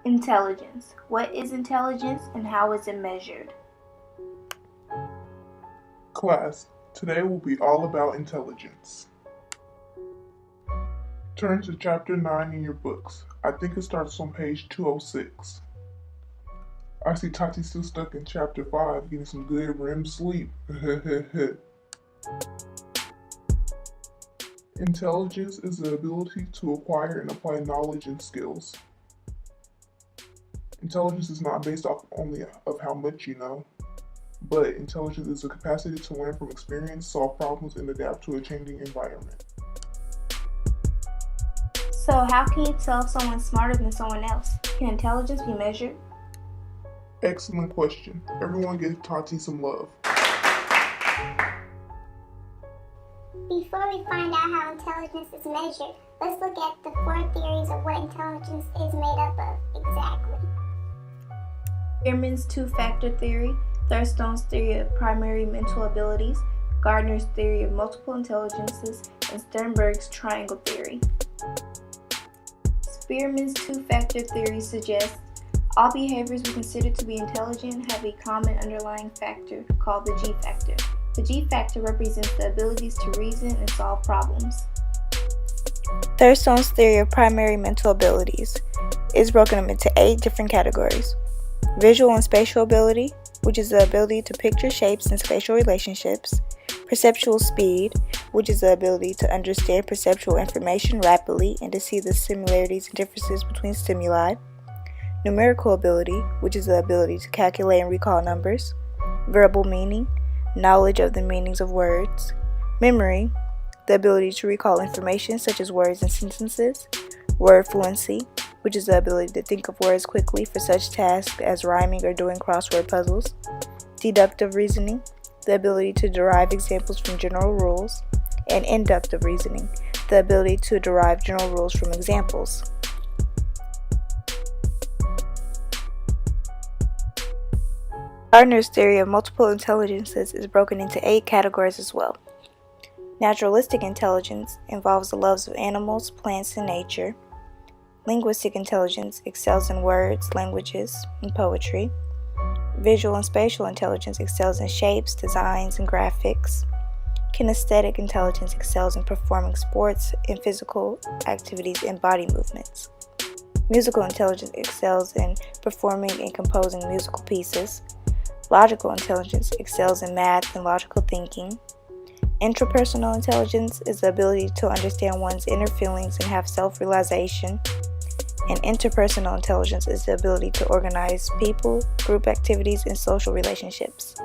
Intelligence. What is intelligence and how is it measured? Class, today will be all about intelligence. Turn to chapter 9 in your books. I think it starts on page 206. I see Tati still stuck in chapter 5 getting some good REM sleep. Intelligence is the ability to acquire and apply knowledge and skills. Intelligence is not based off only of how much you know, but intelligence is the capacity to learn from experience, solve problems, and adapt to a changing environment. So how can you tell if someone's smarter than someone else? Can intelligence be measured? Excellent question. Everyone give Tati some love. Before we find out how intelligence is measured, let's look at the 4 theories of what intelligence is made up of exactly. Spearman's two-factor theory, Thurstone's theory of primary mental abilities, Gardner's theory of multiple intelligences, and Sternberg's triangle theory. Spearman's two-factor theory suggests all behaviors we consider to be intelligent have a common underlying factor called the G factor. The G factor represents the abilities to reason and solve problems. Thurstone's theory of primary mental abilities is broken up into 8 different categories. Visual and spatial ability, which is the ability to picture shapes and spatial relationships. Perceptual speed, which is the ability to understand perceptual information rapidly and to see the similarities and differences between stimuli. Numerical ability, which is the ability to calculate and recall numbers. Verbal meaning, knowledge of the meanings of words. Memory, the ability to recall information such as words and sentences. Word fluency, which is the ability to think of words quickly for such tasks as rhyming or doing crossword puzzles. Deductive reasoning, the ability to derive examples from general rules. And inductive reasoning, the ability to derive general rules from examples. Gardner's theory of multiple intelligences is broken into 8 categories as well. Naturalistic intelligence involves the loves of animals, plants, and nature. Linguistic intelligence excels in words, languages, and poetry. Visual and spatial intelligence excels in shapes, designs, and graphics. Kinesthetic intelligence excels in performing sports and physical activities and body movements. Musical intelligence excels in performing and composing musical pieces. Logical intelligence excels in math and logical thinking. Intrapersonal intelligence is the ability to understand one's inner feelings and have self-realization. And interpersonal intelligence is the ability to organize people, group activities, and social relationships.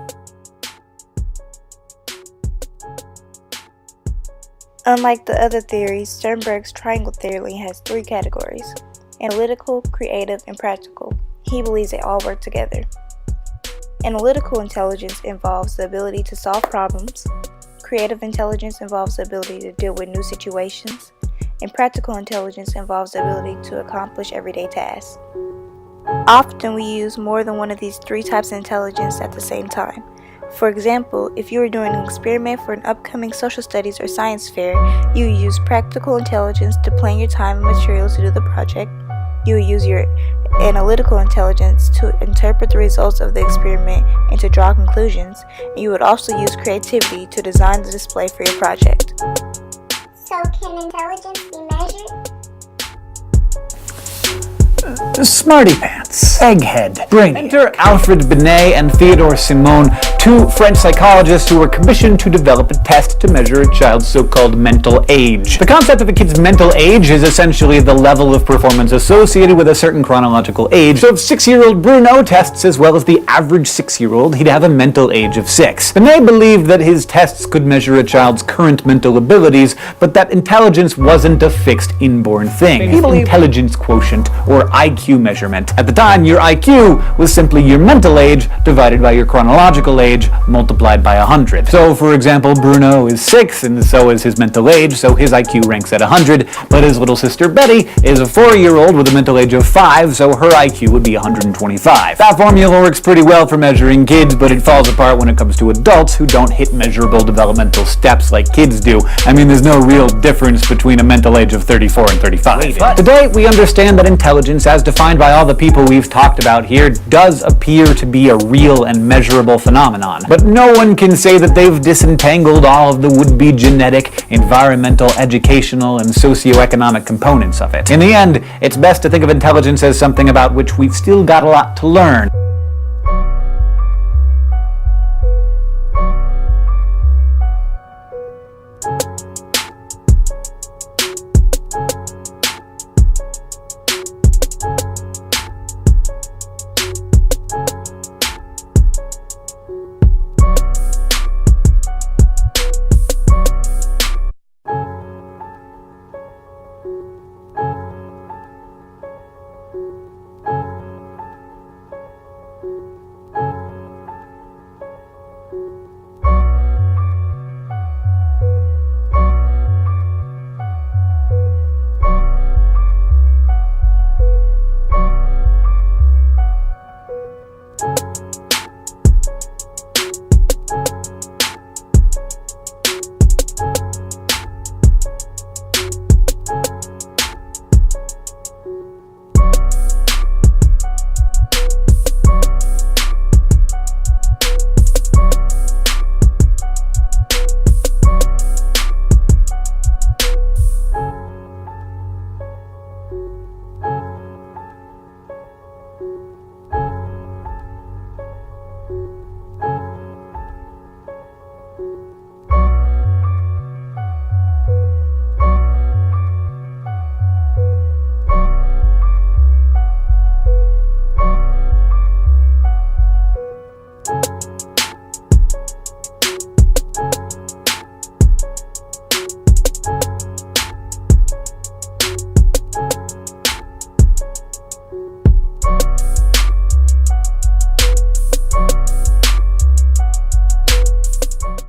Unlike the other theories, Sternberg's triangle theory has 3 categories: analytical, creative, and practical. He believes they all work together. Analytical intelligence involves the ability to solve problems. Creative intelligence involves the ability to deal with new situations. And practical intelligence involves the ability to accomplish everyday tasks. Often we use more than one of these 3 types of intelligence at the same time. For example, if you are doing an experiment for an upcoming social studies or science fair, you use practical intelligence to plan your time and materials to do the project. You will use your analytical intelligence to interpret the results of the experiment and to draw conclusions. And you would also use creativity to design the display for your project. So can intelligence be measured? Smarty Pants, Egghead, Brainy. Enter Alfred Binet and Theodore Simon, 2 French psychologists who were commissioned to develop a test to measure a child's so-called mental age. The concept of a kid's mental age is essentially the level of performance associated with a certain chronological age. So if 6-year-old Bruno tests as well as the average 6-year-old, he'd have a mental age of 6. Binet believed that his tests could measure a child's current mental abilities, but that intelligence wasn't a fixed inborn thing. He believed intelligence quotient, or IQ measurement. At the time, your IQ was simply your mental age divided by your chronological age multiplied by 100. So, for example, Bruno is 6, and so is his mental age, so his IQ ranks at 100, but his little sister Betty is a 4-year-old with a mental age of 5, so her IQ would be 125. That formula works pretty well for measuring kids, but it falls apart when it comes to adults who don't hit measurable developmental steps like kids do. I mean, there's no real difference between a mental age of 34 and 35. Today, we understand that intelligence intelligence, as defined by all the people we've talked about here, does appear to be a real and measurable phenomenon. But no one can say that they've disentangled all of the would-be genetic, environmental, educational, and socioeconomic components of it. In the end, it's best to think of intelligence as something about which we've still got a lot to learn.